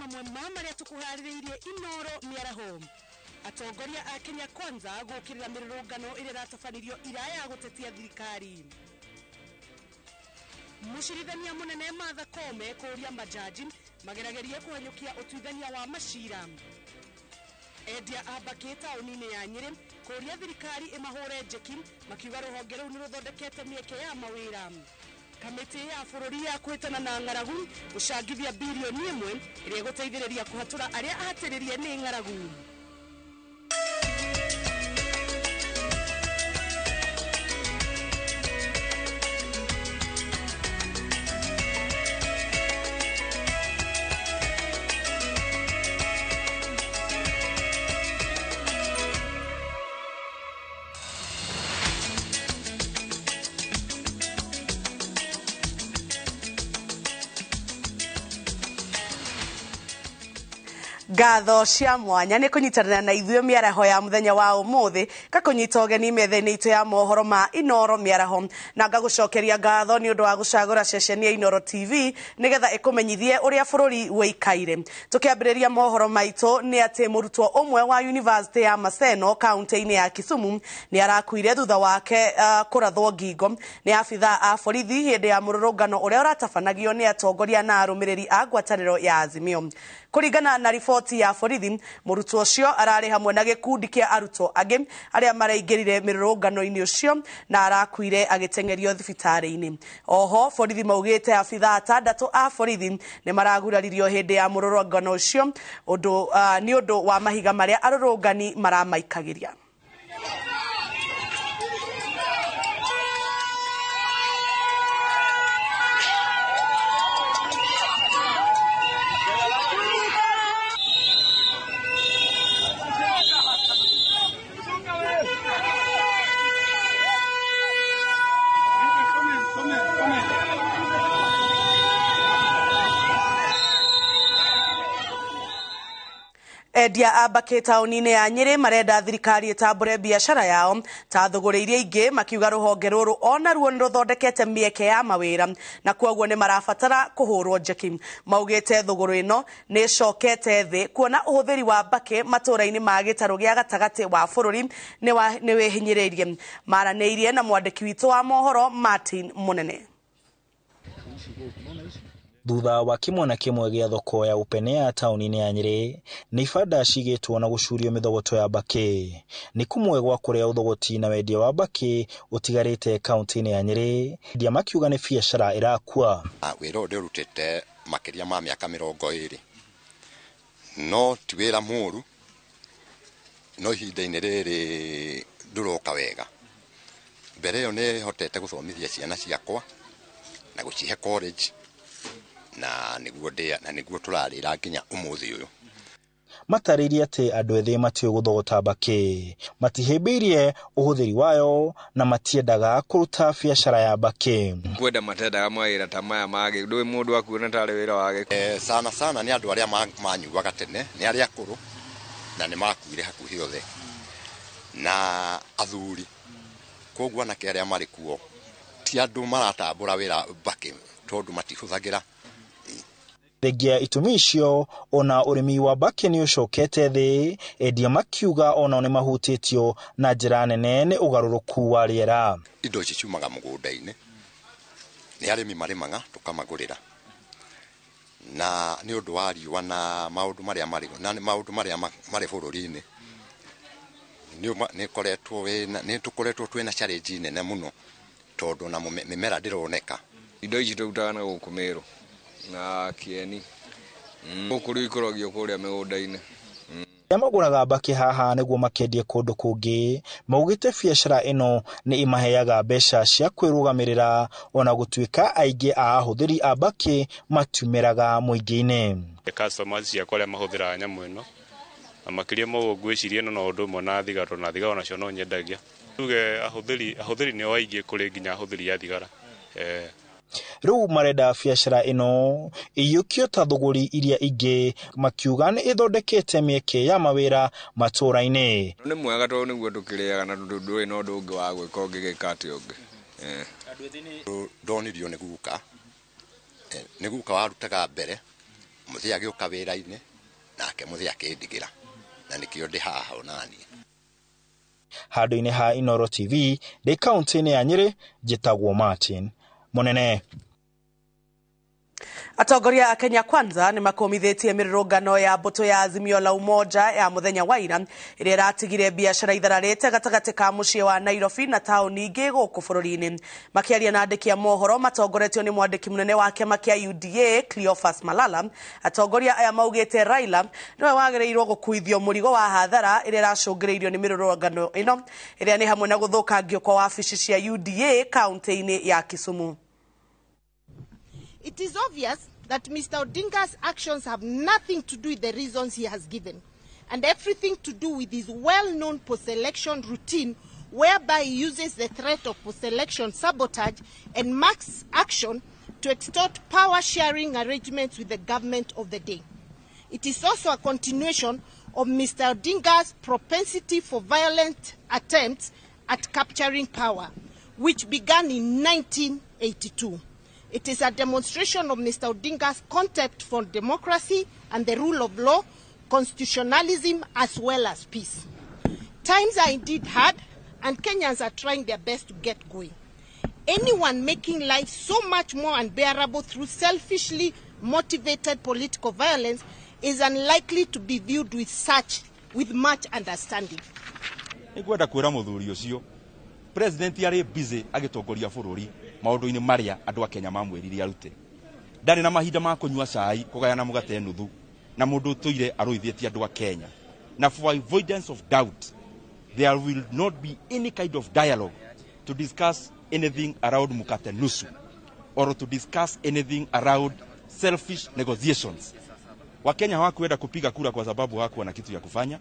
mamwe maria tukuhaririirie Inoro miaraho. Atongoria a Kenya Kwanza gukirira mirurungano ire ratafanirio iraya gutetia thirikari. Mushirithania munene Martha Koome kuria majaji mageragerie kuhanyukia utuithania wa mashira. Endia a Mbake tauni-ini ya Nyeri kuria thirikari imahure njeki makiuga ruhonge ruu niruthondekete mieke ya mawira. Kamiti ya bururi ya kwitana na ng'aragu gucangithia bilioni 1 iria guteithiriria kuhatura aria ahatiririe ni ng'aragu. Ngatho cia mwanya ni kunyitanira na ithuĩ miaraho ya muthenya wa umuthi gakunyita ugeni metheni itu ya mohoro ma Inoro miaraho na ngagucokeria ngatho ni undu wa gucagura ceceni ya Inoro TV nigetha ikumenyithie uria bururi weikaire. Tukiambiriria mohoro maitu ni ati murutwo umwe wa University ya Maseno kaunti-ini ya Kisumu ni arakuire thutha wake kurathwo ngingo ni abithaa a borithi hindi ya mururungano uria uratabanagio ni atongoria na arumiriri a ngwataniro ya Azimio. Kuringana na ripoti ya borithi, murutwo ucio arari hamwe na gikundi kia arutwo angi aria maraingirire mirurungano-ini ucio na arakuire agitengerio thibitari-ini. Oho borithi maugite abithaa atandatu a borithi ni maraguraririo hindi ya mururungano ucio ni undu wa mahiga maria arurungani maramaikagiria. Endia a Mbake tauni-ini ya Nyeri marenda thirikari itambure biashara yao ta thogore iria ingi makiuga ruhonge ruru ona ruo niruthondekete mieke ya mawira na kwoguo ni marabatara kuhurwo njeki. Maugite thogoro ino ni cokete thi kuona uhuthiri wa Mbake matura-ini ma gitaru gia gatagati wa bururi ni wehinyiririe. Maraniirie na mwandiki witu wa mohoro Martin Munene. Thutha wa kimwe na kimwe gia thoko ya upene ya tauni-ini ya Nyeri ni ibanda cigitwo na gucurio mithogoto ya Mbake. Ni kumwe gwa kuria uthogoti na wendia wa Mbake utigarite kaunti-ini ya Nyeri ndia makiuga ni biashara irakua. Wira uria urutite makiria ma miaka 20 no ti wira muru no ihinda-ini riri nduroka wega. Mbere yo ni hotete guthomithia ciana ciakwa na gucihe college na niguo turarira nginya umuthi uyu. Matariria ati andu ethi matio guthogota Mbake matihimbirie uhuthiri wayo na matiendaga kuruta biashara ya Mbake. Kwenda matendaga mawira ta maya magi ndui mundu akuona tari wira wage. Sana ni andu aria manyuaga tene ni aria akuru na ni makuire hakuhi othe na athuri koguo na aria mari kuo ti andu maratambura wira Mbake tondu matihuthagira. Thegia itumi icio ona urimi wa Mbake ni ucokete thi endia makiuga ona ni mahutitio na njira nene ni ugaruruku wa riera. Indo ici ciumaga mugunda-ini ni arimi marimaga tukamagurira na ni undu wa riua na maundu maria mari bururi-ini ni tukoretwo twina challenge nene muno tondu na mimera ndironeka. Indo ici turutaga na gukumiru na kieni ukuri ikorogio kuria migunda-ini. Maguraga Mbake haha niguo makendie kundu kungi maugite biashara ino ni imaheaga mbeca cia kwirugamirira ona gutuika aingi a ahuthiri a Mbake matumiraga muingi-ini. Customers cia kole mahuthira nyamu ino amakiria mo gwicirie no undu mo na thigaro nacio no nyendagia. Tuge ahuthiri ni waingi kuri nginya ahuthiri ya thigara. Riu marenda biashara ino iyukio ta thogori iria ingi makiuga ni ithondekete mieke ya mawira matura-ini. Ni mwega tondu niguo tukiriaga na ndui no ndungi wa gwika ungigika ati ungi. Ndonirio ni guka warutaga mbere muthia gioka wira-ine nake muthia akindigira na nikio ndi haha onani. Handu-ini ha Inoro TV ndi kaunti-ini ya Nyeri, njitagwo Martin Munene. Atongoria a Kenya Kwanza ni makomithitie mirurungano ya mbuto ya Azimio la Umoja ya muthenya wa ira iria iratigire biashara ithararite gatagati ka mucii wa Nairobi na tauni ingi guku bururi-ini. Makiaria na andiki a mohoro matongoretio ni mwandiki munene wa kiama kia UDA Cleophas Malala, atongoria aya maugite Raila niwe wagereirwo gukuithio murigo wa hathara iria iracungireirio ni mirurungano ino iria ni hamwe na guthukangio kwa wabici cia UDA kaunti-ini ya Kisumu. It is obvious that Mr. Odinga's actions have nothing to do with the reasons he has given, and everything to do with his well-known post-election routine, whereby he uses the threat of post-election sabotage and mass action to extort power-sharing arrangements with the government of the day. It is also a continuation of Mr. Odinga's propensity for violent attempts at capturing power, which began in 1982. It is a demonstration of Mr. Odinga's contempt for democracy and the rule of law, constitutionalism, as well as peace. Times are indeed hard, and Kenyans are trying their best to get going. Anyone making life so much more unbearable through selfishly motivated political violence is unlikely to be viewed with much understanding. Nigwenda kwira muthuri ucio president yari busy agitongoria bururi maundu-ini maria andu a Kenya mamwirire arute. Ndari na mahinda ma kunyua cai kugayana mugate nuthu na mundu tuire aruithietie andu a Kenya. Na for avoidance of doubt, there will not be any kind of dialogue to discuss anything around mukate nusu or to discuss anything around selfish negotiations. Wakenya hawakuenda kupiga kura kwa sababu hawakuwa na kitu ya kufanya.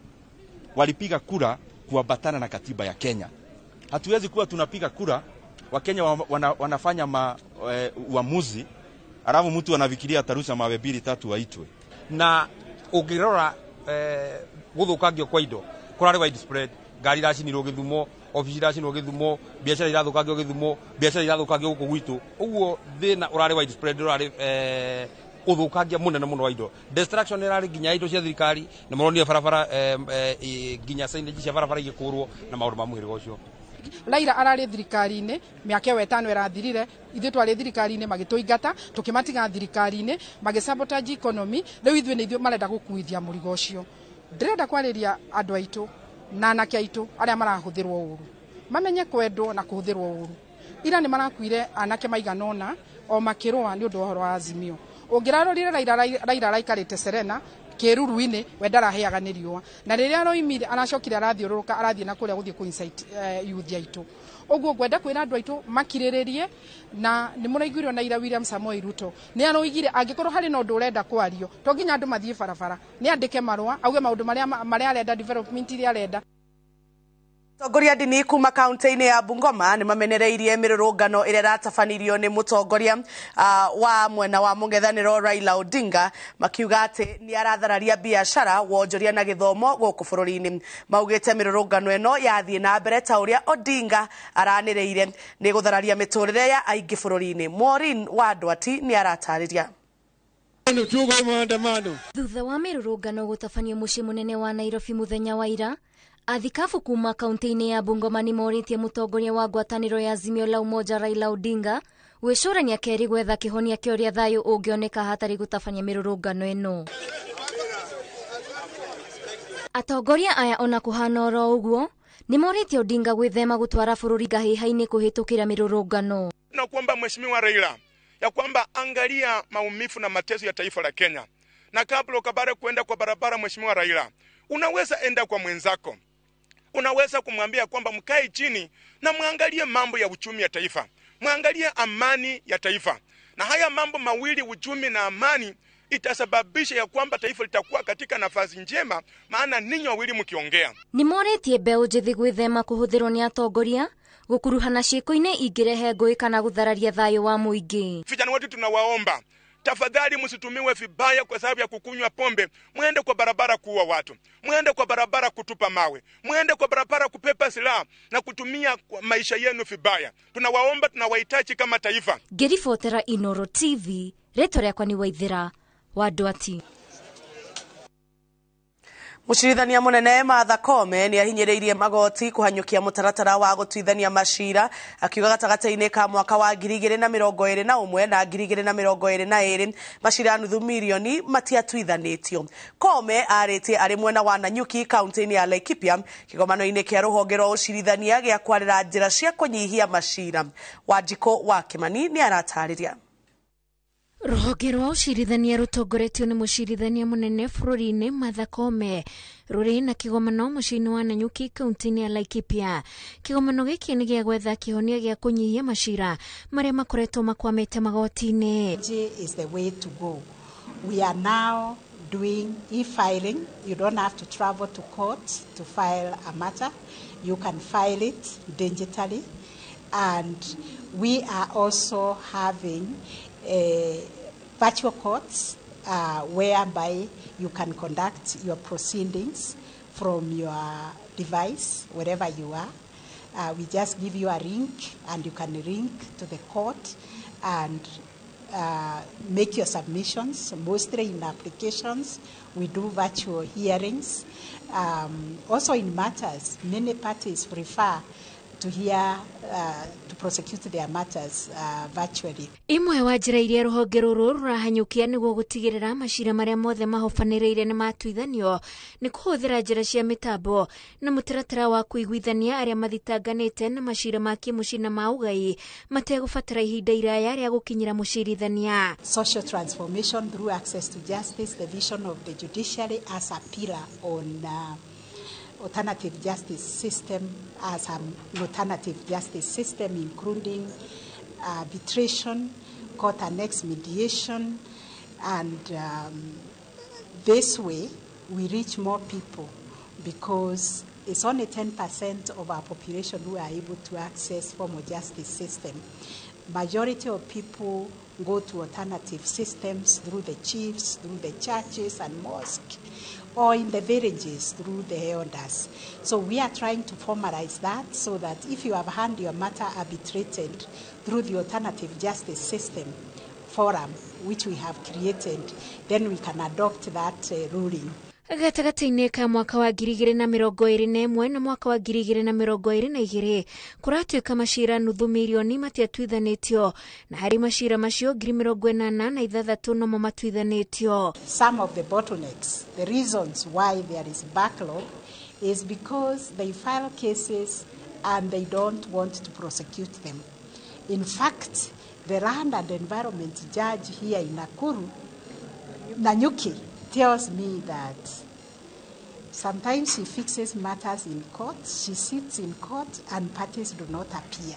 Walipiga kura kuambatana na katiba ya Kenya. Hatuwezi kuwa tunapiga kura Wakenya wanafanya uamuzi alafu mtu anafikiria tarusha mawe 2-3 waitwe. Na ugirora guthukangio kwa indo kurari widespread, ngari racinirwo Githumo, ofici racinirwo Githumo, biashara irathukangio Githumo, biashara irathukangio guku gwitu. Uguo thina urari widespread, urari uthukangia munene muno wa indo. Destruction irari nginya indo cia thirikari na muronia barabara nginya signage cia barabara igikurwo na maundu ma muhiriro ucio. Raila arari thirikari-ini miaka 5 irathirire, ithu twari thirikari-ini magituingata tukimatiga thirikari-ini magisabotage economy. Riu ithu ni ithu marenda gukuithia murigo ucio. Ndirenda kwariria andu aitu na anake aitu aria marahuthirwo uru mamenye kwendwo na kuhuthirwo uru. Ira ni marakuire anake maiganona o makirwa ni undu wa Azimio. Ungirarorire Raila raikarite Serena kiruru-ini we ndaraheaga ni riua, na riria roimire aracokire arathiururuka arathie na kuria guthie kuinsight youth aitu. Uguo gwenda kwira andu aitu makiriririe, na ni muraiguirwo na William Samoei Ruto ni aroigire angikorwo hari na undu urenda kwario to nginya andu mathie barabara, ni andike marua auge maundu maria arenda, development iria arenda. Atongoria dini kuma kaunti-ini ya Bungoma ni mamenereirie mirurungano iria ratabanirio ni mutongoria wa mwena wa mung'ethaniro Raila Odinga, makiuga ati ni arathararia biashara, wonjoria na githomo guku bururi-ini. Maugite mirurungano ino yathie na mbere ta uria Odinga aranireire ni guthararia miturire ya aingi bururi-ini. Maureen wa Ndwati ni aratariria. Thutha wa mirurungano gutabanio mucii munene wa Nairobi muthenya wa ira, athikabu kuma kaunti-ini ya Bungoma ni moritie mutongoria wa ngwataniro ya Azimio la Umoja Raila Odinga wicurania keri gwetha kihonia kioria thayu ungioneka hatari gutabania mirurungano ino. Atongoria aya ona kuhana oro uguo ni moritie Odinga gwithema gutwara bururi ngahiha-ini kuhitukira mirurungano. Na kuomba Mheshimiwa Raila ya kwamba angalia maumivu na mateso ya taifa la Kenya, na kabla ukabare kwenda kwa barabara, Mheshimiwa Raila, unaweza enda kwa mwenzako, unaweza kumwambia kwamba mkae chini na muangalie mambo ya uchumi ya taifa, muangalie amani ya taifa. Na haya mambo mawili, uchumi na amani, itasababisha ya kwamba taifa litakuwa katika nafasi njema, maana ninyi wawili mkiongea. Ni moritie mbeu njithi gwithema kuhuthirwo ni atongoria gukuruhana ciiko-ini ingirehe ngui kana guthararia thayu wa muingi. Vijana wetu tunawaomba, tafadhali msitumiwe vibaya kwa sababu ya kukunywa pombe. Muende kwa barabara kuua watu, muende kwa barabara kutupa mawe, muende kwa barabara kupepa silaha na kutumia maisha yenu vibaya. Tunawaomba, tunawahitaji kama taifa. Ngiribotera Inoro TV, rĩtwa rĩakwa ni Waithira wa Ndwati. Mucirithania munene Martha Koome ni ahinyiriirie magoti kuhanyukia mutaratara wa gutuithania macira akiuga gatagataine ka mwaka wa 2021 na 2022 macira nuthu milioni matiatuithanitio. Koome arĩtie arĩ mwena wa Nanyuki kaunti-inĩ ya Laikipia kigomano-inĩ kia ruhonge rwa ucirithania gia kwarĩra njĩra cia kunyihia macira. Wanjiko wa Kimani ni aratarĩria. Ruhonge rwa ucirithania rutongoretio ni mucirithania munene bũrũri-inĩ Martha Koome rũrĩ na kĩgomano mũciĩ-inĩ wa Nanyuki kaunti-inĩ ya Laikipia. Kĩgomano gĩkĩ nĩ gĩa gwetha kĩhonia gĩa kũnyihia macira marĩa makoretwo makwamĩte magoti-inĩ. Is the way to go. We are now doing e-filing. You don't have to travel to court to file a matter. You can file it digitally, and we are also having virtual courts whereby you can conduct your proceedings from your device, wherever you are. We just give you a link and you can link to the court and make your submissions. Mostly in applications, we do virtual hearings. Also in matters, many parties prefer to hear, to prosecute their matters virtually. Imwe wa njĩra iria rũhonge rũrũ rũrahanyũkia nĩguo gũtigĩrĩra macira marĩa mothe mahofanĩrĩire nĩ matuithanio nĩ kũhũthĩra njĩra cia mĩtambo na mũtaratara wa kũiguithania arĩa mathitanganĩte na macira ma kĩmũciĩ na ma ũgai mategũbatara ihinda iraya rĩa gũkinyĩra mũcirithania. Social transformation through access to justice, the vision of the judiciary as a pillar on alternative justice system, as an alternative justice system, including arbitration, court annexed mediation, and this way we reach more people, because it's only 10% of our population who are able to access formal justice system. Majority of people go to alternative systems through the chiefs, through the churches and mosques, or in the villages through the elders. So we are trying to formalize that so that if you have had your matter arbitrated through the alternative justice system forum, which we have created, then we can adopt that ruling. Gatagataine ka mwaka wa 2021 na mwaka wa 2022 kuratuĩka macira nuthu milioni matiatuithanĩtio na harĩ macira macio 86 nomo matuithanĩtio. Some of the bottlenecks, the reasons why there is backlog, is because they file cases and they don't want to prosecute them. In fact, the Land and Environment Judge here in Nakuru, Nanyuki, tells me that sometimes she fixes matters in court, she sits in court, and parties do not appear.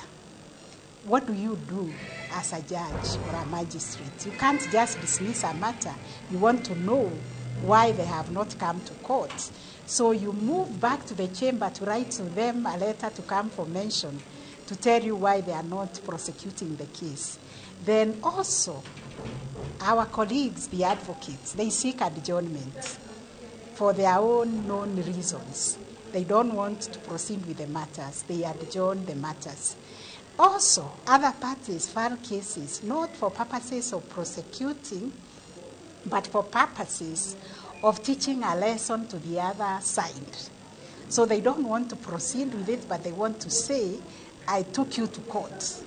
What do you do as a judge or a magistrate? You can't just dismiss a matter. You want to know why they have not come to court. So you move back to the chamber to write to them a letter to come for mention to tell you why they are not prosecuting the case. Then also, our colleagues, the advocates, they seek adjournment for their own known reasons. They don't want to proceed with the matters. They adjourn the matters. Also, other parties file cases not for purposes of prosecuting, but for purposes of teaching a lesson to the other side. So they don't want to proceed with it, but they want to say, I took you to court.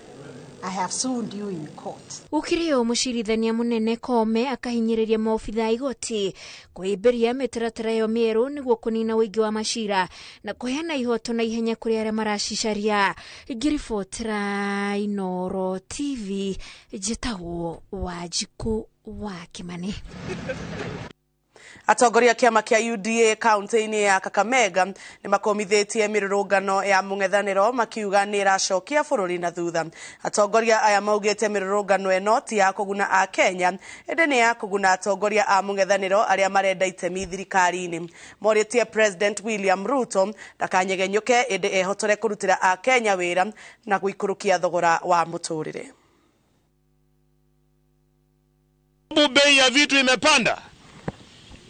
I have sued you in court. Ukirio mucirithania munene Koome akahinyĩrĩria maobitha igoti kuhĩmbĩria mĩtaratara yo mĩerũ nĩguo kũnina ũingĩ wa macira na kũheana ihoto na ihenya kũrĩ arĩa maracicaria. Ngĩribotera Inooro TV, njĩtagwo Wanjiku wa Kimani. Atongoria kiama kia UDA kaunti-inĩ ya Kakamega ni makomithitie mirurungano ya mung'ethaniro makiuga ni iracokia bũrũri na thutha. Atongoria aya maugĩte mirurungano ĩno ti ya kũguna a Kenya, ĩndĩ ni ya kũguna atongoria a mung'ethaniro arĩa marenda itemi thirikari-inĩ. Morĩtie President William Ruto ndakanyegenyũke ĩndĩ ehotore kũrutĩra a Kenya wĩra na gũikũrũkia thogora wa mũtũrĩre. Bei ya vitu imepanda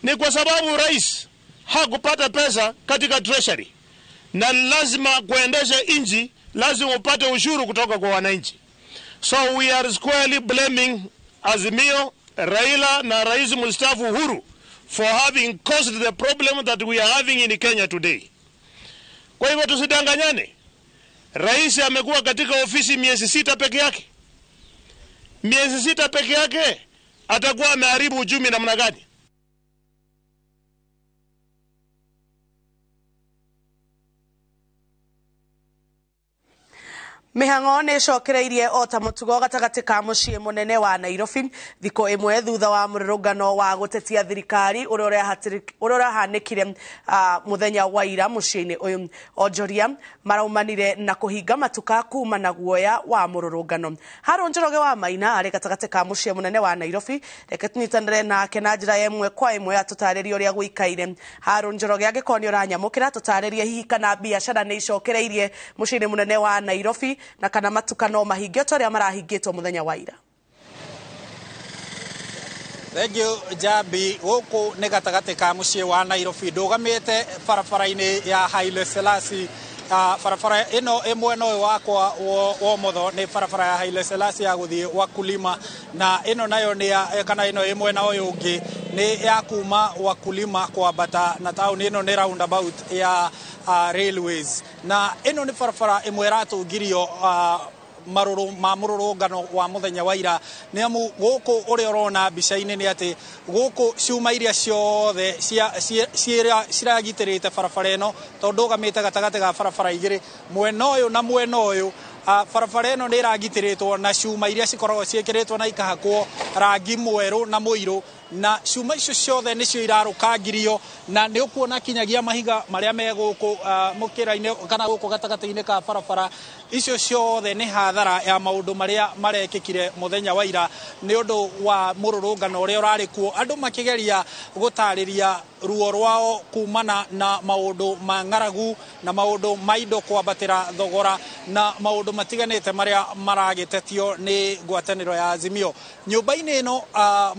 ni kwa sababu rais hakupata pesa katika treasury, na lazima kuendesha nchi lazima upate ushuru kutoka kwa wananchi. So we are squarely blaming Azimio Raila na rais mstaafu Uhuru for having caused the problem that we are having in Kenya today. Kwa hivyo tusidanganyane. Rais amekuwa katika ofisi miezi 6 peke yake. Miezi 6 peke yake atakuwa ameharibu uchumi namna gani? Mihango nä cokereirie o ta mutugo gatagati ka muciĩ munene wa Nairobi thikũ ĩmwe thutha wa mũrũrũngano wa gũtetia thirikari ũrĩa ũrahanĩkire muthenya wa ira muciĩ-inĩ ũyũ. Onjoria maraumanire na kũhinga matuka kuma na guoya wa mũrũrũngano. Harũ Njoroge wa Maina arĩ gatagati ka muciĩ munene wa Nairobi, reke tũnyitanĩre nake na njĩra ĩmwe kwa ĩmwe atũtarĩrie ũrĩa gũikaire. Harũ Njoroge, angĩkorwo nĩ ũranyamũkĩra tũtarĩrie hihi kana biacara nĩ icokereirie muciĩ-inĩ munene wa Nairobi na kana matuka no mahingio toria marahingitwo muthenya wa ira. Thank you Jabi. Guku nĩ gatagati ka muciĩ wa Nairobi, ndugamĩte barabara-inĩ ya Haile Selassie. Barabara ĩno ĩmwe no wakwa wa motho nĩ barabara ya Haile Selassie ya gũthiĩ Wakulima, na ĩno nayo nĩ kana ĩno ĩmwe na ũyũ ũngĩ nĩ ya kuma Wakulima kwambata na taũni ĩno nĩ roundabout ya railways, na ĩno nĩ barabara ĩmwe ĩratungirio mũrũrũngano wa muthenya wa ira nĩ amu gũkũ ũrĩa ũrona mbica-inĩ nĩ atĩ gũkũ ciuma iria ciothe ciragitĩrĩte barabara ĩno tondũ ndũgamĩte gatagatĩ ga barabara igĩrĩ, mwena ũyũ na mwena ũyũ. Barabara ĩno nĩ ĩragitĩrĩtwo na ciuma iria cikoragwo ciĩkĩrĩtwo na ikahakwo rangi mwerũ na mũirũ, na ciuma icio ciothe nĩcio irarũkangirio, na nĩ ũkuona kinyagia mahiga marĩa me gũkũ mũkĩra-inĩ kana gũkũ gatagatĩ-inĩ ka barabara. Icio ciothe nĩ hathara ya maũndũ marĩa marekĩkire muthenya wa ira nĩ ũndũ wa mũrũrũngano ũrĩa ũrarĩ kuo, andũ makĩgeria gũtarĩria ruo rwao kumana na maũndũ ma ng'aragu na maũndũ ma indo kwambatĩra thogora na maũndũ matiganĩte marĩa maragĩtetio nĩ ngwatanĩro ya Azimio. Nyũmba-inĩ ĩno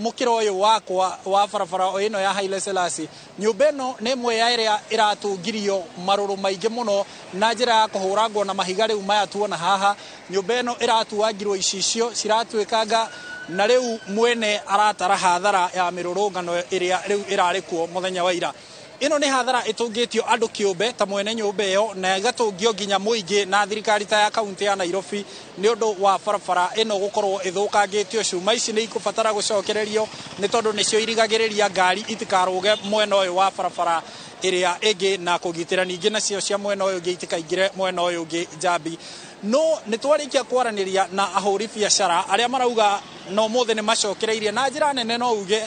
mũkĩra ũyũ wakwa wa barabara ĩno ya Haile Selassie, nyũmba ĩno nĩ ĩmwe ya ĩrĩa ĩratungirio marũrũ maingĩ mũno na njĩra ya kũhũrangwo na mahiga rĩu maya tuona haha. Nyũmba ĩno ĩratuangirwo icicio ciratuĩkanga na rĩu mwene aratara hathara ya mĩrũrũngano ĩrĩa rĩu ĩrarĩ kuo muthenya wa ira. Ĩno nĩ hathara ĩtũngĩtio andũ kĩũmbe ta mwene nyũmba ĩyo na ĩgatũngio nginya mũingĩ na thirikari ta ya kaunti ya Nairobi nĩ ũndũ wa barabara ĩno gũkorwo ĩthũkangĩtio. Ciuma ici nĩ ikũbatara gũcokererio nĩ tondũ nĩcio irigagĩrĩria ngari itikarũge mwena ũyũ wa barabara ĩrĩa ĩngĩ na kũgitĩra ningĩ nacio cia mwena ũyũ ũngĩ itikaingĩre mwena ũyũ ũngĩ. Jabi, no nĩ twarĩkia kwaranĩria na ahũri biacara arĩa marauga no mũthĩ nĩ macokereirie na njĩra nene, no uge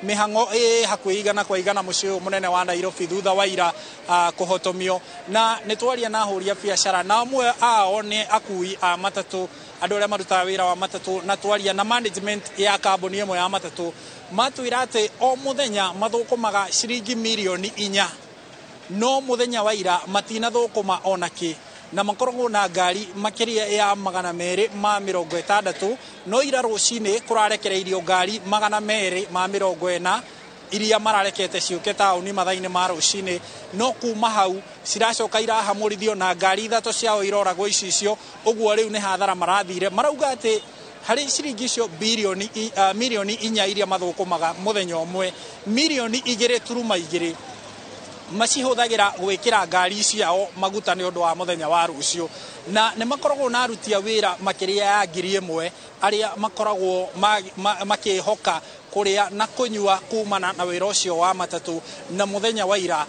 mĩhang'o hakuhĩ igana kwa igana muciĩ ũyũ mũnene wa Nairobi thutha wa ira kũhotomio. Na nĩ twaria na ahũri biacara na amwe ao nĩ akui a matatũ, andũ arĩa marutaga wĩra wa matatũ, na twaria na management ya kambuni ĩmwe ya matatũ, matwĩra atĩ o mũthenya mathũkũmaga ciringi mirioni 4, no mũthenya wa ira matinathũkũma ona kĩ, na makoragwo na ngari makĩria ya 260, no ira rũcinĩ kũrarekereirio ngari 240 iria mararekete ciũke taũni mathaa-inĩ ma rũcinĩ, no kuma hau ciracoka irahamũrithio na ngari 3 ciao iroragwo icicio. Ũguo rĩu nĩ hathara marathire. Marauga atĩ harĩ ciringi icio mirioni 4 iria mathũkũmaga mũthenya ũmwe, mirioni 2.2 macihũthagĩra gwĩkĩra ngari ciao maguta nĩ ũndũ wa mũthenya wa rũciũ, na nĩ makoragwo na aruti a wĩra makĩria ya 1,000 arĩa makoragwo makĩhoka kũrĩa na kũnyua kumana na wĩra ũcio wa matatũ. Na mũthenya wa ira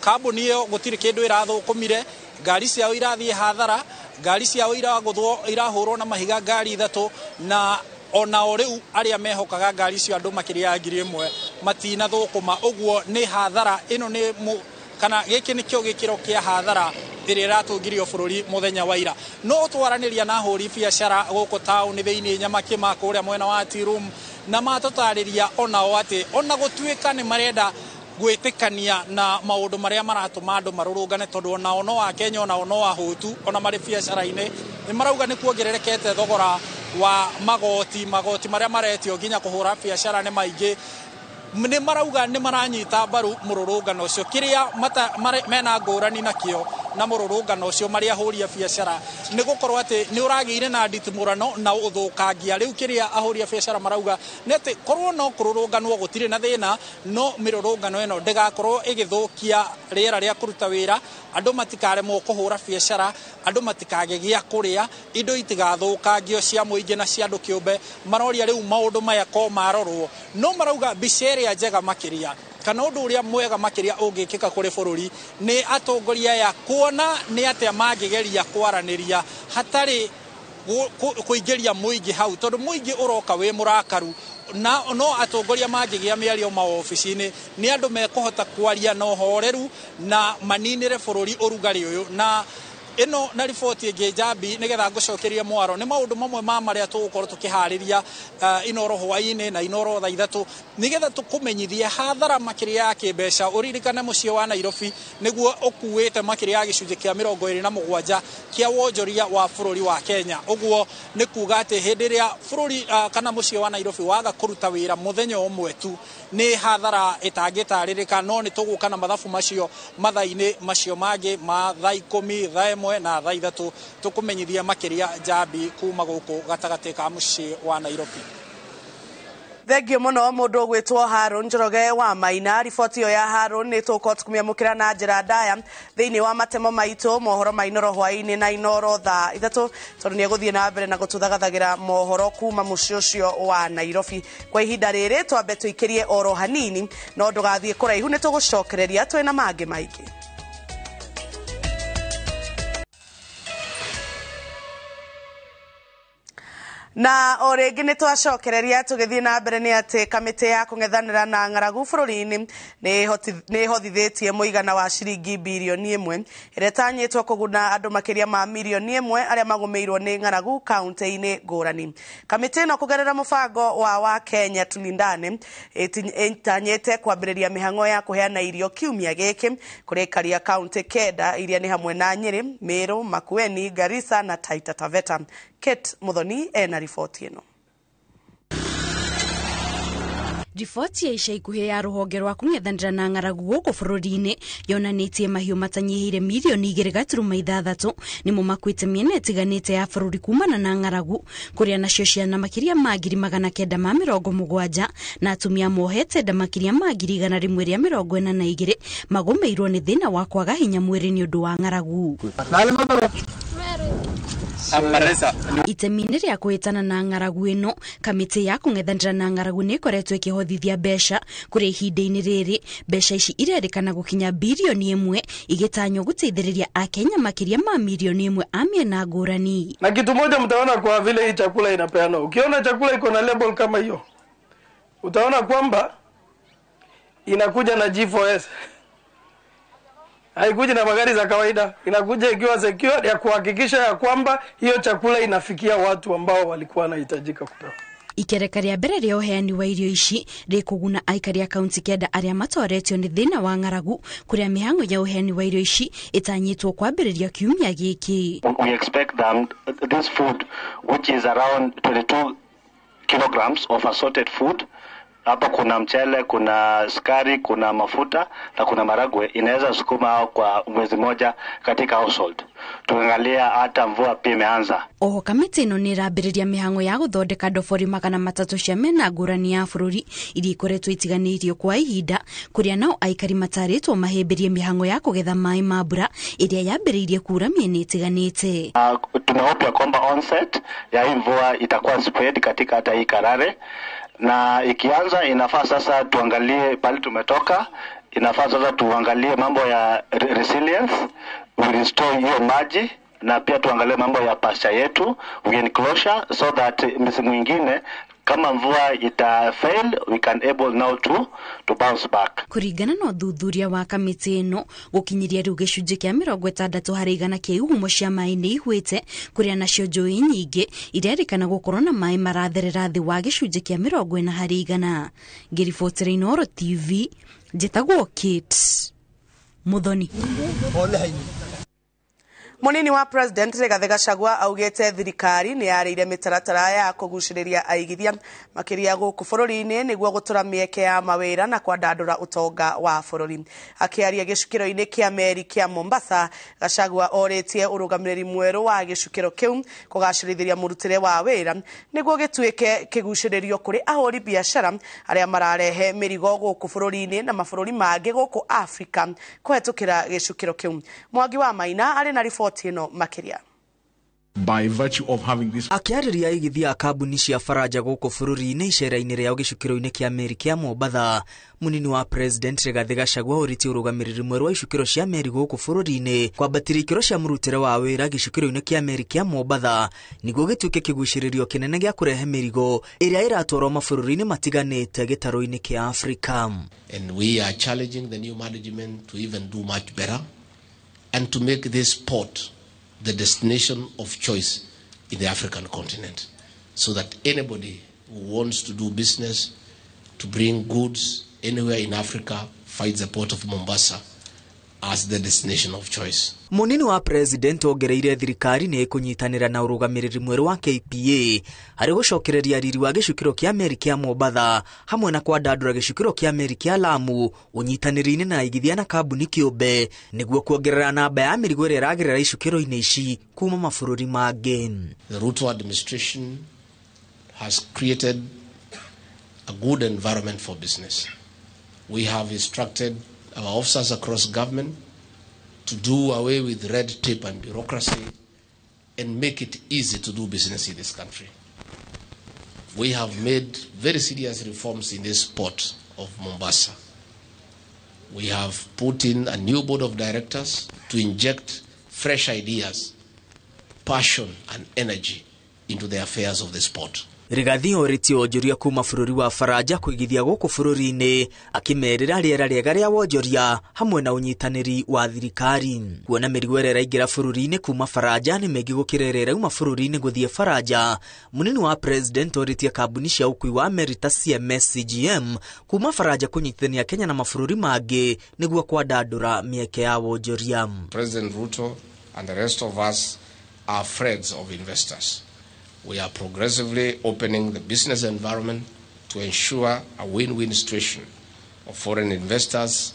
kambuni ĩyo gũtirĩ kĩndũ ĩrathũkũmire, ngari ciao irathiĩ hathara, ngari ciao irahũrwo na mahiga ngari 3, na ona o rĩu arĩa mehokaga ngari icio andũ makĩria ya 1,000 matinathũkũma. Ũguo nĩ hathara ĩno nĩ kana gĩkĩ nĩkĩo gĩkĩro kĩa hathara ĩrĩa ĩratungirio bũrũri muthenya wa ira. No twaranĩria na ahũri biacara gũkũ taũni thĩinĩ Nyamakĩma kũrĩa mwena wa Tea Room, na matũtarĩria onao atĩ ona gũtuĩka nĩ marenda gwĩtĩkania na maũndũ marĩa maratũma andũ marũrũngane tondũ onao no Akenya, onao no ahũtu, ona marĩ biacara-inĩ, nĩ marauga nĩ kuongererekete thogora wa magoti marĩa maretio nginya kũhũra biacara nĩ maingĩ. Nĩ marauga nĩ maranyita mbaru mũrũrũngano ũcio. Kĩrĩa mena ngũrani nakĩo na mũrũrũngano ũcio marĩa ahũri a biacara nĩ gũkorwo atĩ nĩ ũragĩire na nditimũrano na ũthũkangia. Rĩu kĩrĩa ahũri a biacara marauga nĩ atĩ korwo no kũrũrũnganwo gũtirĩ na thĩna, no mĩrũrũngano ĩno ndĩgakorwo ĩgĩthũkia rĩera rĩa kũruta wĩra, andũ matikaremwo kũhũra biacara, andũ matikage gĩa kũrĩa, indo itigathũkangio cia mũingĩ na cia andũ kĩũmbe. Maroria rĩu maũndũ maya ko marorwo, no marauga mbica ĩrĩa njega makĩria kana ũndũ ũrĩa mwega makĩria ũngĩkĩka kũrĩ bũrũri nĩ atongoria ya kuona nĩ atĩa mangĩgeria kwaranĩria hatarĩ kũingĩria mũingĩ hau, tondũ mũingĩ ũroka wĩ mũrakaru no atongoria mangĩgĩa mĩario maobici-inĩ nĩ andũ mekũhota kwaria na ũhoreru na maninĩre bũrũri ũrugarĩ ũyũ. Na ĩno na riboti ĩngĩ njambi nĩgetha ngũcokerie mwaro nĩ maũndũ mamwe ma marĩa tũgũkorwo tũkĩharĩria Inoro hwaĩ-inĩ na Inoro thaa ithatũ nĩgetha tũkũmenyithie hathara makĩria ya kĩmbeca. Ũririkane mũciĩ wa Nairobi nĩguo ũkuĩte makĩria ya gĩcunjĩ kĩa 27 kĩa wonjoria wa bũrũri wa Kenya. Ũguo nĩ kuga atĩ hĩndĩ ĩrĩa bũrũri kana mũciĩ wa Nairobi waga kũruta wĩra mũthenya ũmwe tu nĩ hathara ĩtangĩtarĩrĩka, no nĩ tũgũka na mathabu macio mathaa-inĩ macio mangĩ ma thaa 10, thaa 1 na thaa ithatũ tũkũmenyithia makĩria njambi kuma gũkũ gatagatĩ ka mũciĩ wa Nairobi. Thengio mũno mũndũ ũgwĩtwo Harun Njoroge wa Maina. Riboti ĩyo ya Harun nĩ tũkũhota kũmĩamũkĩra na njĩra ndaya thĩinĩ wa matemo maitũ mohoro ma Inoro hwaĩ-inĩ na Inoro thaa ithatũ, tondũ nĩ egũthiĩ na mbere na gũtũthagathagĩra mohoro kuma mũciĩ ũcio wa Nairobi. Kwa ihinda rĩrĩ twambe tũikĩrie oro hanini, no ndũgathiĩ kũraihu, nĩ tũgũcokereria twĩna mangĩ maingĩ. Na o rĩngĩ nĩ twacokereria tũgĩthiĩ na mbere nĩ atĩ kamĩtĩ ya kũng'ethanĩra na ng'aragu bũrũri-inĩ nĩ ĩhotithĩtie mũigana wa ciringi birioni 1 ĩrĩa ĩtanyĩtwo kũguna andũ makĩria ma milioni 1 arĩa magũmĩirwo nĩ ng'aragu kaunti-inĩ ngũrani. Kamĩtĩ ĩno kũgerera mũbango wa Kenya Tulindane ĩtanyĩte kwambĩrĩria mĩhang'o ya kũheana irio kiumia gĩkĩ kũrĩ aikari a kaunti 9 iria nĩ hamwe na Nyeri, Meru, Makueni, Garissa na Taita Taveta. Kate Muthoni ena riboti ĩno. Riboti ya ica ikuhĩ ya rũhonge rwa kũng'ethanĩra na ng'aragu gũkũ bũrũri-inĩ yonanĩtie mahiũ matanyihĩire milioni 2.6 nĩmo makuĩte mĩena ĩtiganĩte ya bũrũri kumana na ng'aragu, kũrĩa nacio ciana makĩria ma 970 na atumia mohete nda makĩria ma 142 magũmĩirwo nĩ thĩna wa kwaga hinya mwĩrĩ nĩ ũndũ wa ng'aragu. Itemi-inĩ rĩa kũhĩtana na ng'aragu ĩno, kamĩtĩ ya kũng'ethanĩra na ng'aragu nĩ ĩkoretwo ĩkĩhotithia mbeca kũrĩ ihinda-inĩ rĩrĩ. Mbeca ici irerĩkana gũkinya birioni 1 igĩtanywo gũteithĩrĩria Akenya makĩria ma milioni 1 a mĩena ngũrani. Na kitu moja mtaona kwa vile hii chakula inapeana, ukiona chakula iko na label kama hiyo, utaona kwamba inakuja na G4S. Haikuja na magari za kawaida, inakuja ikiwa secure ya kuhakikisha ya kwamba hiyo chakula inafikia watu ambao walikuwa wanahitajika kupewa. Ikereka rĩa mbere rĩa ũheani wa irio ici rĩkũguna aikari a kaunti 9 arĩa matoretio nĩ thĩna wa ng'aragu, kũrĩa mĩhang'o ya ũheani wa irio ici ĩtanyĩtwo kwambĩrĩria kiumia gĩkĩ. We expect this food which is around 22 kilograms of assorted food. Hapa kuna mchele, kuna sukari, kuna mafuta na kuna maragwe, inaweza sukuma kwa mwezi moja katika household. Tuangalia hata mvua pia imeanza. Oho kamĩtĩ ĩno nĩ ĩrambĩrĩria mĩhang'o ya gũthondeka ndobori 300 cia mĩena ngũrani ya bũrũri iria ikoretwo itiganĩirio kwa ihinda, kũrĩa nao aikari matarĩtwo mahĩmbĩrie mĩhang'o ya kũgetha maĩ ma mbura ĩrĩa yambĩrĩirie kura mĩena ĩtiganĩte. Tunahopia kwamba onset ya hii mvua itakuwa spread katika hata hii Karare, na ikianza inafaa sasa tuangalie pale tumetoka, inafaa sasa tuangalie mambo ya resilience, we restore hiyo maji, na pia tuangalie mambo ya pasture yetu, we enclosure, so that msimu mwingine kama mvua ita fail we can able now to bounce back. Kũringana na ũthuthuria wa kamĩtĩ ĩno, gũkinyiria rĩu gĩcunjĩ kĩa 60% kĩa ihumo cia maĩ nĩ ihwĩte, kũrĩa nacio njũĩ nyingĩ irerĩkana gũkorwo na maĩ maratherera thĩ wa gĩcunjĩ kĩa 40%. Ngĩribotera Inoro TV, njĩtagwo Kate Muthoni. Munini wa President Rigathi Gachagua augete thirikari ni yarĩire mĩtaratara ya kũgucĩrĩria aigithia makĩria gũkũ bũrũri-inĩ nĩguo gũtũra mĩeke ya mawĩra na kwandandũra ũtonga wa bũrũri. Akĩaria gĩcukĩro-inĩ kĩa meri kĩa Mombasa, Gachagua orĩtie ũrũgamĩrĩri mwerũ wa gĩcukĩro kĩu kũgacĩrithĩria mũrutĩre wa wĩra nĩguo gĩtuĩke kĩgucĩrĩrio kũrĩ ahũri biacara arĩa mararehe mĩrigo gũkũ bũrũri-inĩ na mabũrũri mangĩ gũkũ Afrika kũhetũkĩra gĩcukĩro kĩu. Mwangi wa Maina arĩ na makiria. By virtue of having this akiarĩria aigithia a kambuni cia Faranja gũkũ bũrũri-inĩ icera-inĩ rĩao gĩcukĩro-inĩ kĩa meri kĩa Mombasa, munini wa President Rigathi Gachagua ũrĩtie ũrũgamĩrĩri mwerũ wa icukĩro cia meri gũkũ bũrũri-inĩ kwambatĩria ikĩro cia mũrutĩre wa wĩra gĩcukĩro-inĩ kĩa meri kĩa Mombasa nĩguo gĩtuĩke kĩgucĩrĩrio kĩnene gĩa kũrehe mĩrigo ĩrĩa ĩratwarwo mabũrũri-inĩ matiganĩte gĩtarũ-inĩ kĩa Afrika. And we are challenging the new management to even do much better and to make this port the destination of choice in the African continent, so that anybody who wants to do business, to bring goods anywhere in Africa, finds the port of Mombasa as the destination of choice. Munini wa President ongereire thirikari nĩ kũnyitanĩra na ũrũgamĩrĩri mwerũ wa KPA harĩ gũcokereria riri wa gĩcukĩro kĩa meri kĩa Mombasa hamwe na kwandandũra gĩcukĩro kĩa meri kĩa Lamu ũnyitanĩri-inĩ na aigithia na kambuni kĩũmbe nĩguo kuongerera namba ya mĩrigo ĩrĩa ĩragerera icukĩro-inĩ ici kuma mabũrũri mangĩ. The Ruto administration has created a good environment for business. We have instructed our officers across government to do away with red tape and bureaucracy and make it easy to do business in this country. We have made very serious reforms in this port of Mombasa. We have put in a new board of directors to inject fresh ideas, passion and energy into the affairs of this port. Rigathi orĩtie wonjoria kuma bũrũri wa Faranja kũigithia gũkũ bũrũri-inĩ akĩmerĩra rĩera rĩega rĩa wonjoria hamwe na ũnyitanĩri wa thirikari. Kuona mĩrigo ĩrĩa ĩraingĩra bũrũri-inĩ kuma Faranja nĩ mĩingĩ gũkĩra ĩrĩa ĩrauma bũrũri-inĩ gũthiĩ Faranja, munini wa President orĩtie kambuni cia ũkui wa meri ta CMS CGM kuma Faranja kũnyitithania Kenya na mabũrũri mangĩ nĩguo kwandandũra mĩeke ya wonjoria. President Ruto and the rest of us are friends of investors. We are progressively opening the business environment to ensure a win-win situation of foreign investors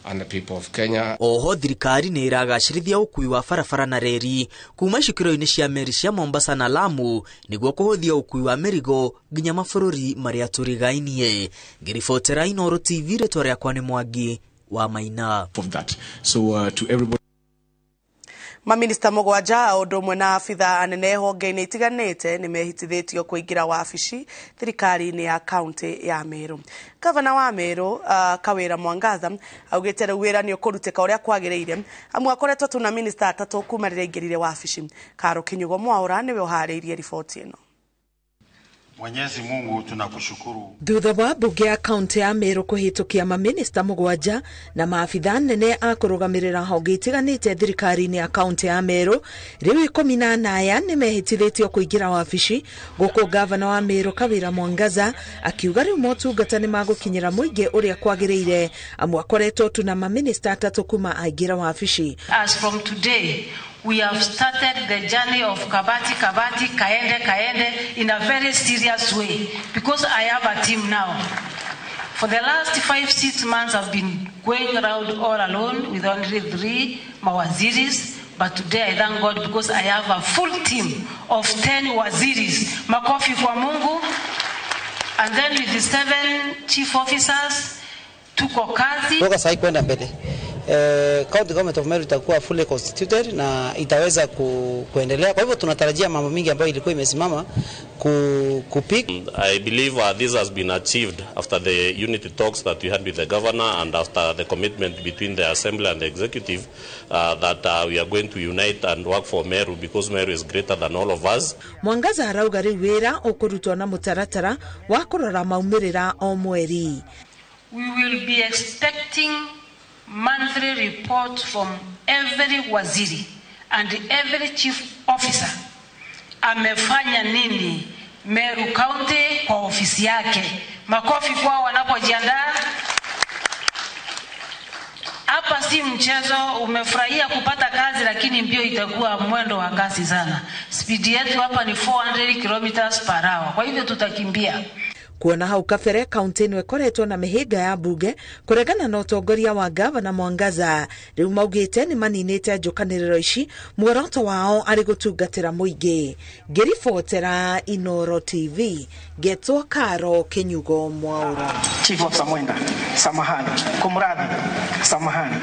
and the people of Kenya. Oho thirikari nĩ ĩragacĩrithia ũkui wa barabara na reri kuma icukĩro-inĩ cia meri cia Mombasa na Lamu nĩguo kũhũthia ũkui wa mĩrigo nginya mabũrũri marĩa tũrigainie. Ngĩribotera Inooro TV, rĩtwa rĩakwa nĩ Mwangi wa Maina. So to everybody Maminista mũgwanja ũndũ ũmwe na abitha anene honge-inĩ itiganĩte nĩ mehitithĩtio kũingĩra wabici thirikari-inĩ ya kaunti ya Meru. Gavana wa Meru Kawĩra Mwangaza augĩte rĩu wĩra nĩ ũkũrutĩka ũrĩa kwagĩrĩire amu akoretwo tu na minista atatũ kuma rĩrĩa aingĩrire wabici. Karo Kinyugo Mwaũra nĩwe ũharĩirie riboti ĩno. Mwenyezi Mungu tunakushukuru. Thutha wa bunge ya kaunti ya Meru kũhĩtũkia maminista mũgwanja na maabitha nene a kũrũgamĩrĩra honge itiganĩte thirikari-inĩ ya kaunti ya Meru, rĩu 18 nĩ mehĩtithĩtio kũingĩra wabici gũkũ gavana wa Meru Kawĩra Mwangaza akiuga rĩu motungata nĩ magũkinyĩra mũingĩ ũrĩa kwagĩrĩire amu akoretwo tu na maminista atatũ kuma aingĩra wabici. As from today, we have started the journey of Kabati, Kaende in a very serious way because I have a team now. For the last 5-6 months, I've been going around all alone with only 3 mawaziris. But today I thank God because I have a full team of 10 waziris. Makofi kwa Mungu. And then with the 7 chief officers, tuko kazi. Toka sahi kwenda mbele. County government of Meru itakuwa fully constituted na itaweza kuendelea. Kwa hivyo tunatarajia mambo mingi ambayo ilikuwa imesimama kupik. I believe this has been achieved after the unity talks that we had with the governor and after the commitment between the assembly and the executive that we are going to unite and work for Meru because Meru is greater than all of us. Mwangaza arauga rĩu wĩra ũkũrutwo na mũtaratara wa kũrora maumĩrĩra o mweri. We will be expecting monthly report from every waziri and every chief officer. Amefanya nini Meru County kwa ofisi yake. Makofi kwa wanapojiandaa. Hapa si mchezo. Umefurahia kupata kazi, lakini mbio itakuwa mwendo wa kasi sana. Speed yetu hapa ni 400 kilometers per hour, kwa hivyo tutakimbia. Kuona hau kabere kaunti ĩno ĩkoretwo na mĩhĩnga ya mbunge kũregana na ũtongoria wa gavana Mwangaza, rĩu maugĩte nĩ maninĩte njũkanĩrĩro ici, muoroto wao arĩ gũtungatĩra mũingĩ. Ngĩribotera Inooro TV, Getwo Karo Kinyugo Mwaura. Chief of Samwenda, samahani. Kumradhi, samahani.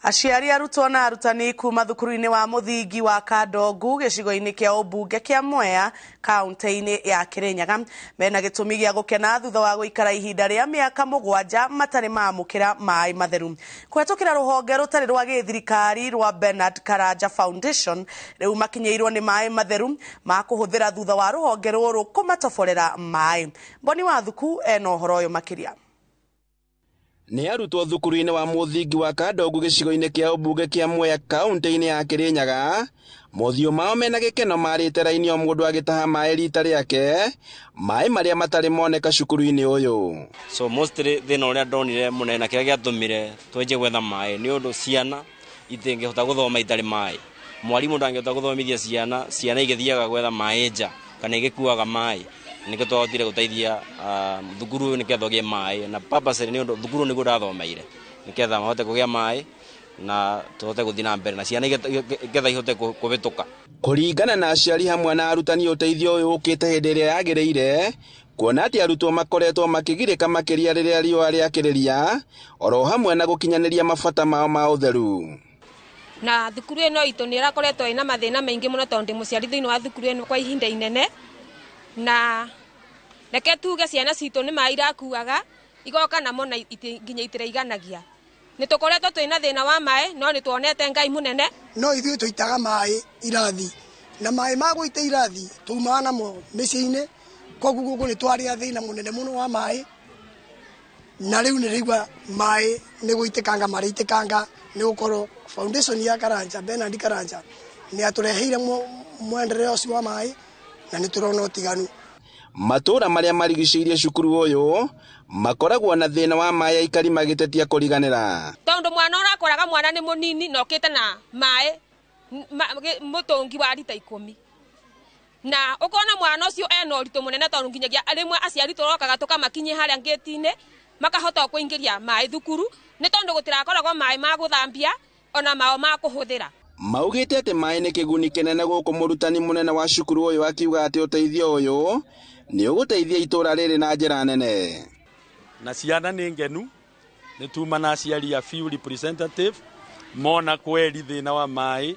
Aciari arutwo na arutani kuma thukuru-inĩ wa mũthingi wa Kandongu gĩcigo-inĩ kĩa ũmbunge kĩa Mwea kaunti-inĩ ya Kirinyaga mena gĩtũmi gĩa gũkena thutha wa gũikara ihinda rĩa mĩaka 7 matarĩ maamũkĩra maĩ matheru. Kũhetũkĩra rũhonge rũtarĩ rwa gĩthirikari rwa Bernard Karanja Foundation, rĩu makinyĩirwo nĩ maĩ matheru ma kũhũthĩra thutha wa rũhonge rũrũ kũmatoborera maĩ. Mboni wa Thuku ena ũhoro ũyũ makĩria. Nĩ arutwo thukuru-inĩ wa mũthingi wa Kandongu gĩcigo-inĩ kĩa ũmbunge kĩa Mwea kaunti-inĩ ya Kirinyaga, mothiũ mao mena gĩkeno marĩte raini o mũndũ agĩtaha maĩ rita rĩake, maĩ marĩa matarĩ moneka cukuru-inĩ ũyũ. So mostly thĩna ũrĩa ndonire mũnene na kĩrĩa gĩatũmire twenje gwetha maĩ nĩ ũndũ ciana itingĩhota gũthoma itarĩ maĩ. Mwarimũ ndangĩhota gũthomithia ciana igĩthiaga gwetha maĩ nja kana igĩkuaga maĩ. Nĩkĩo twahotire gũteithia thukuru nĩketha gũgĩe maĩ, na purpose nĩ ũndũ thukuru nĩguo ndathomeire nĩketha mahote kũgĩa maĩ na tũhote gũthiĩ na mbere na ciana igetha ihote kũbĩtũka. Kũringana na aciari hamwe na arutani, ũteithio ũyũ ũkĩte hĩndĩ ĩrĩa yagĩrĩire, kuona atĩ arutwo makoretwo makĩgirĩka makĩria rĩrĩa riũa rĩakĩrĩria, oro hamwe na gũkinyanĩria mabata mao ma ũtheru. Na thukuru ĩno itũ nĩ ĩrakoretwo ĩna mathĩna maingĩ mũno tondũ mũciari thĩinĩ wa thukuru ĩno kwa ihinda inene, na reke tuge ciana citũ nĩ maĩ irakuaga igoka namo na nginya itireiganagia. Nĩ tũkoretwo twĩna thĩna wa maĩ, no nĩ tuonete Ngai mũnene. No ithuĩ tũitaga maĩ irathi, na maĩ ma gũita irathi tumaga namo mĩciĩ-inĩ, koguo gũkũ nĩ twarĩ thĩna mũnene mũno wa maĩ, na rĩu nĩ rĩigua maĩ nĩ gũitĩkanga marĩitĩkanga nĩ gũkorwo foundation ya Karanja, Bernard Karanja nĩ atũreheire mwendereo ũcio wa maĩ na nĩ tũrona ũtiganu. Matũra marĩa marigicĩirie cukuru ũyũ makoragwo na thĩna wa maĩ, aikari magĩtetia kũriganĩra. Tondũ mwana ũrakoraga mwana nĩ mũnini na okĩte na maĩ mũtũngi wa lita 10, na ũkona mwana ũcio ena ũritũ mũnene tondũ nginyagia rĩmwe aciari tũrokaga tũkamakinyia harĩa ngĩti-inĩ makahota kũingĩria maĩ thukuru, nĩ tondũ gũtirakoragwo maĩ ma gũthambia ona mao ma kũhũthĩra. Maugĩte atĩ maĩ nĩ kĩguni kĩnene gũkũ. Mũrutani mũnene wa cukuru ũyũ akiuga atĩ ũteithio ũyũ nĩ ũgũteithia itũra rĩrĩ na njĩra nene. Na ciana nĩ ngenu, nĩ tuma na aciari a few representative mona kweri thĩna wa maĩ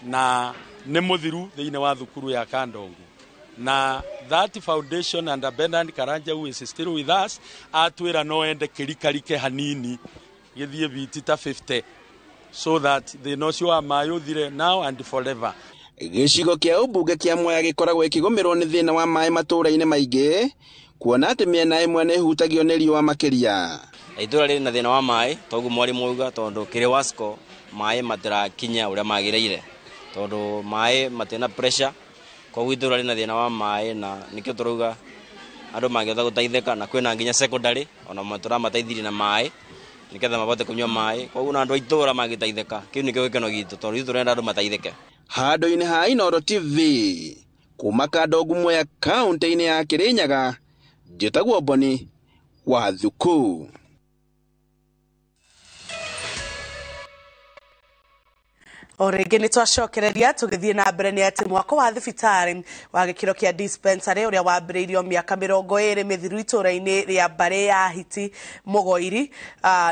na nĩ mũthiru thĩinĩ wa thukuru ya Kandongu. Na that foundation under Bernard Karanja who is still with us atwĩra no ende kĩrikarike hanini gĩthiĩ biti ta 50 so that thĩna ũcio wa maĩ ũthire now and forever. Gĩcigo kĩa ũmbunge kĩa Mwea gĩkoragwo ĩkĩgũmĩrwo nĩ thĩna wa maĩ matũra-inĩ maingĩ, kuona atĩ mĩena ĩmwe nĩ ĩhutagio nĩ riũa makĩria. Itũra rĩrĩ na thĩna wa maĩ, toguo mwarimũ auga tondũ kĩrĩ Wasco maĩ matirakinya ũrĩa magĩrĩire, tondũ maĩ matena pressure, koguo itũra rĩrĩ na thĩna wa maĩ, na nĩkĩo tũrauga andũ mangĩhota gũteithĩka, na kwĩna nginya secondary ona matũramateithirie na maĩ nĩketha mabote kũnyua maĩ, koguo na andũ a itũra magĩteithĩka, kĩu nĩkĩo gĩkeno gitũ tondũ ithuĩ tũrenda andũ mateithĩke. Handũ-inĩ ha Inooro TV kuma Kandongu Mwea kaunti-inĩ ya Kirinyaga, njĩtagwo Boni wa Thuku. O rĩngĩ nĩ twacokereria tũgĩthiĩ na mbere nĩ atĩ mwako wa thibitarĩ wa gĩkĩro kĩa dispensary ũrĩa wambĩrĩirio mĩaka 20 mĩthiru itũra-inĩ rĩa Mbare ya Hiti Mũgoiri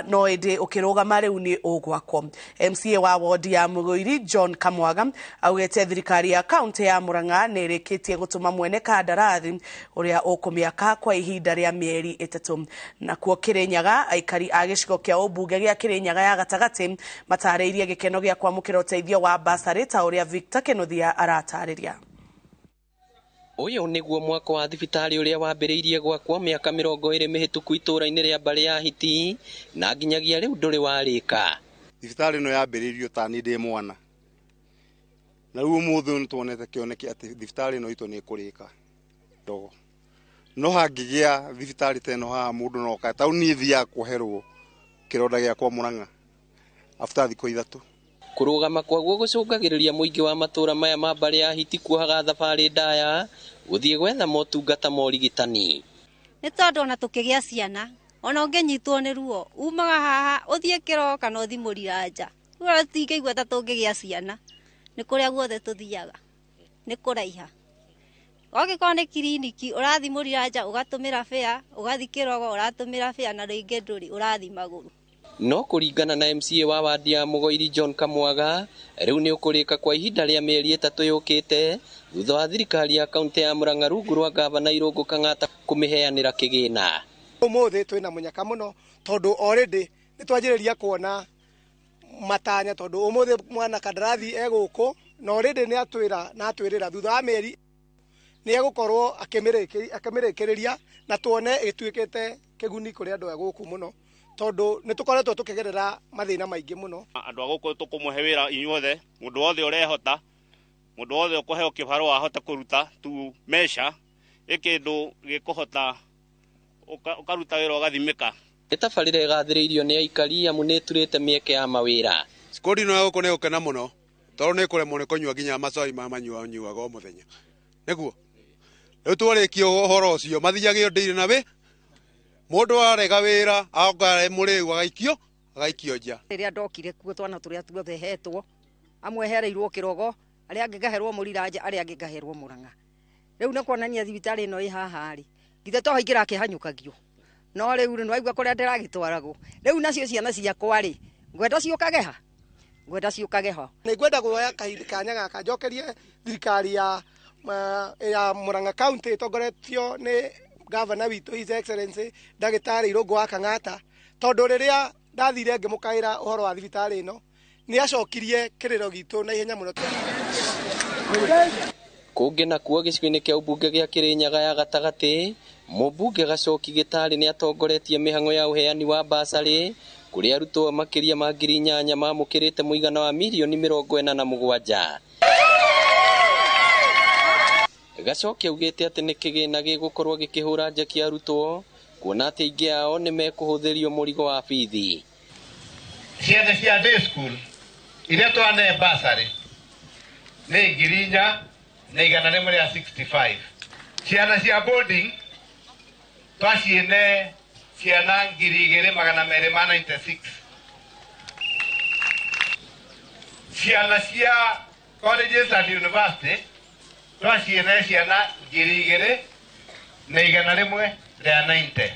no ĩndĩ ũkĩrũgama rĩu nĩ ũgwakwo. MCA wa wodi ya Mũgoiri John Kamwaga augĩte thirikari ya kaunti ya Murang'a nĩ ĩrĩkĩtie gũtũma mwene kandarathi ũrĩa ũkũmĩaka kwa ihinda rĩa mĩeri 3. Nakuo Kirinyaga, aikari a gĩcigo kĩa ũmbunge gĩa Kirinyaga ya gatagatĩ matarĩirie gĩkeno gĩa kwamũkĩra ũteithio wa basarĩ ta ũrĩa Victor Kĩnuthia aratarĩria. Ũyũ nĩguo mwako wa thibitarĩ ũrĩa wambĩrĩirie gwakwo mĩaka 20 mĩhĩtũku itũra-inĩ rĩa Mbare ya Hiti, na nginyagia rĩu ndũrĩ warĩka. Thibitarĩ ĩno yambĩrĩirio ta niĩ ndĩ mwana, na rĩu ũmũthĩ nĩ tuonete kĩoneki atĩ thibitarĩ ĩno itũ nĩ ĩkũrĩka. No hangĩgĩa thibitarĩ ta ĩno haha mũndũ no ka taũni thiaga kuoherwo kironda giakwa Murang'a after thikũ 3. Kurugama kwaguo gucungagiriria muingi wa matura maya ma mbari ya hiti kuohaga thabari ndaya guthie gwetha motungata morigitani. Ni tondu ona tukigia ciana ona unginyitwo ni ruo umaga haha uthie kiro kana uthi Muriranja ura tingigwa ta tungigia ciana ni kuria guothe tuthiaga ni kuraiha ogikorwo ni kiriniki urathi Muriranja ugatumira fare ugathi Kirogo uratumira fare na ringi nduri urathi maguru. No kuringana na MCA wa wadi ya Mugoiri John Kamwaga riu ni ukurika kwa ihinda ria mieri 3 yukite thutha wa thirikari ya kaunti ya Murang'a rungu rwa gavana Irungu Kang'ata kumiheanira kigina. Umuthi twina munyaka muno tondu already ni twanjiriria kuona matanya tondu umuthi mwana kandarathi eguku na already ni atwira na atwirira thutha wa mieri ni egukorwo akimirikiria na tuone gituikite kiguni kuri andu eguku muno tondu ni tukoretwo tukigerera mathina maingi muno. Andu aguko tukumuhe wira inyuothe mundu wothe urehota mundu wothe ukuheo kibaro ahota kuruta tu mesha ikindu gikuhota ukaruta wira ugathimika. Itabarire igathiriirio ni aikari amu ni turite mieke ya mawira. Skodi no guko ne ukena muno tondu ni kuremwo ni kunyua ginya macoi ma manyuaga o muthenya niguo riu twarikio uhoro ucio mathiagio ndiri na we mundu arega wira agare muriu agaikio nja. Riria ndokire kuo twana turia tuothe hetwo amwe hereirwo Kirogo aria angi ngaherwo Muriranja aria angi ngaherwo Murang'a. Riu ni kuonania thibitari ino i haha ri githe to haingira akihanyukagio no riu ni waigua kuria ndiragitwaragwo riu nacio ciana ciakwa ri ngwenda ciukage ho ni ngwenda guoya kanya gaka njokerie thirikari ya Murang'a County tongoretio ni Governor witu His Excellency Ndagitari Irungu wa Kang'ata tondu riria ndathire ngimukaira uhoro wa thibitari ino ni acokirie kiriro gitu na ihenya muno. Kungi na kuo gicigo-ini kia ubunge gia Kirinyaga ya gatagati mubunge Gacoki Gitari ni atongoretie mihango ya uheani wa basari kuri arutwo makiria ma 8,000 mamukirite muigana wa milioni 47. Gacoki augite ati ni kigina gigukorwo gikihura njeki arutwo kuona ati ingi ao ni mekuhuthirio murigo wa bithi. Ciana cia day school iria twane basari ni 4,000 na 165. Ciana cia boarding twaciene ciana 2,296. Ciana cia colleges and university twaciene ciana 2,190.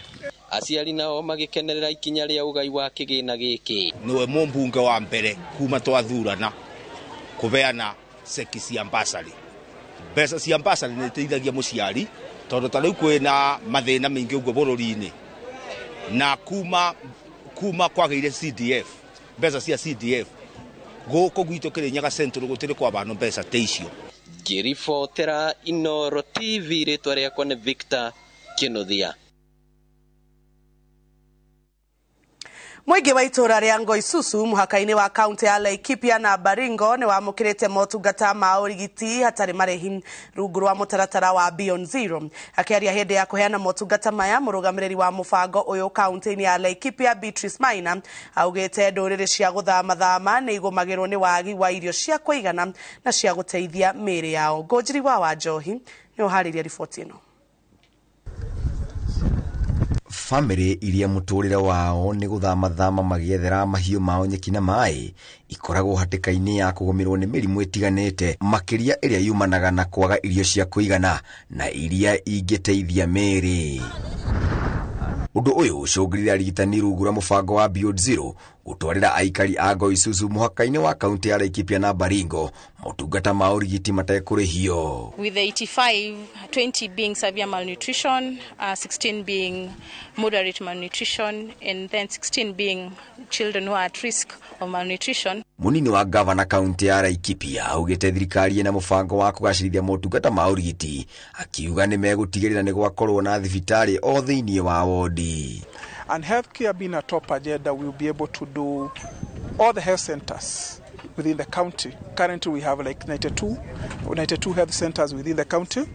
Aciari nao magikenerera ikinya ria ugai wa kigina giki. Niwe mumbunge wa mbere kuma twathurana kubeana seki cia basari. Mbeca cia basari ni teithagia muciari tondu ta riu kwina mathina maingi uguo bururi-ini na kuma kwageire CDF mbeca cia CDF guku gwitu Kirinyaga Central gutiri kwa bano mbeca teicio. Ngiribotera Inooro TV ritwa riakwa ni Victor Kinuthia. Mwingi wa itura ria Ngoisusu muhaka-ini wa kaunti ya Laikipia na Baringo ni wamukirite motungata ma urigiti hatari marihi rungu rwa mutaratara wa Beyond Zero. Akiaria hindi ya kuheana motungata maya murugamiriri wa mubango uyu kaunti-ini ya Laikipia Beatrice Maina augite nduriri cia guthama ni igumagirwo ni wagi wa irio cia kuigana na cia guteithia miri yao. Ngojiri wa Wanjohi ni uhariria riboti ino. Family iria muturire wao ni guthama magiethera mahiu mao nyeki na mai ikoragwo hatikaini ya kugomirwo ni mirimu itiganite makiria iria yumanaga na kwaga irio cia kuigana na iria ingiteithia miri. Undu uyu ucungirire arigitani rungu rwa mubango wa Beyond Zero gutwarira aikari a Ngoisusu muhaka-ini wa kaunti ya Laikipia na Baringo motungata ma urigiti matekurihio. With the 85, 20 being severe malnutrition, 16 being moderate malnutrition, and then 16 being children who are at risk of malnutrition. Munini wa gavana kaunti ya Laikipia augite thirikari na mubango wa kugacirithia motungata ma urigiti akiuga ni megutigirira ni gwakorwo na thibitari o thiini wa wodi. And healthcare being a top agenda, we'll be able to do all the health centers within the county. Currently, we have like 92 health centers within the county.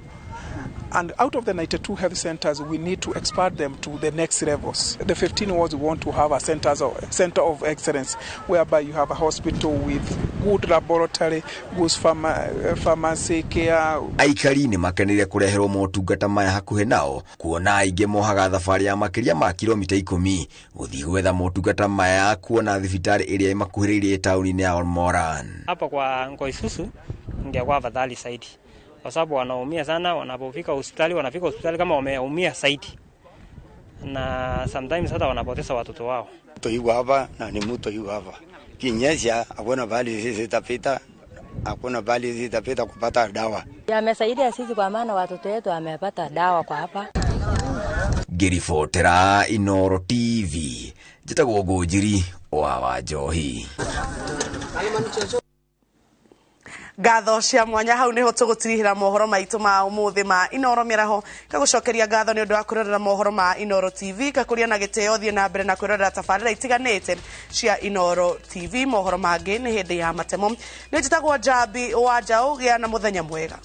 And out of the 92 health centers, we need to expand them to the next levels. The 15 wards we want to have a center of excellence, whereby you have a hospital with good laboratory, good pharmacy care. Aikari ni makenire kureherwo motungata maya hakuhe nao, kuona aingĩ mohaga thabarĩ ya makĩria ma kilomita 10 gũthiĩ gwetha motungata maya kuona thibitarĩ ĩrĩa ĩmakuhĩrĩirie taũni-inĩ ya Olmoran. Hapa kwa Ngoisusu ingekuwa afadhali zaidi, kwa sababu wanaumia sana wanapofika hospitali, wanafika hospitali kama wameumia zaidi, na sometimes hata wanapoteza watoto wao. Mtu yuko hapa na ni mtu yuko hapa, kinyesha hakuna bali sisi tapita, hakuna bali sisi tapita kupata dawa. Yamesaidia sisi kwa maana watoto wetu wamepata dawa kwa hapa. Ngĩribotera Inooro TV, njĩtagwo Ngũnjiri wa Wanjohi. Ngatho cia mwanya hau niho tũgũtirihĩra mohoro maitũ ma ũmũthĩ ma Inooro mĩaraho. Kagũcokeria ngatho nĩ ũndũ wa kwĩrorera mohoro ma Inooro TV, kakũria na gĩtĩo thiĩ na mbere na kwĩrorera tabarĩra itiganĩte cia Inooro TV. Mohoro mangĩ nĩ hĩndĩ ya matemo. Nĩ njĩtagwo Njambi wa Njaũ, gĩa na mũthenya mwega.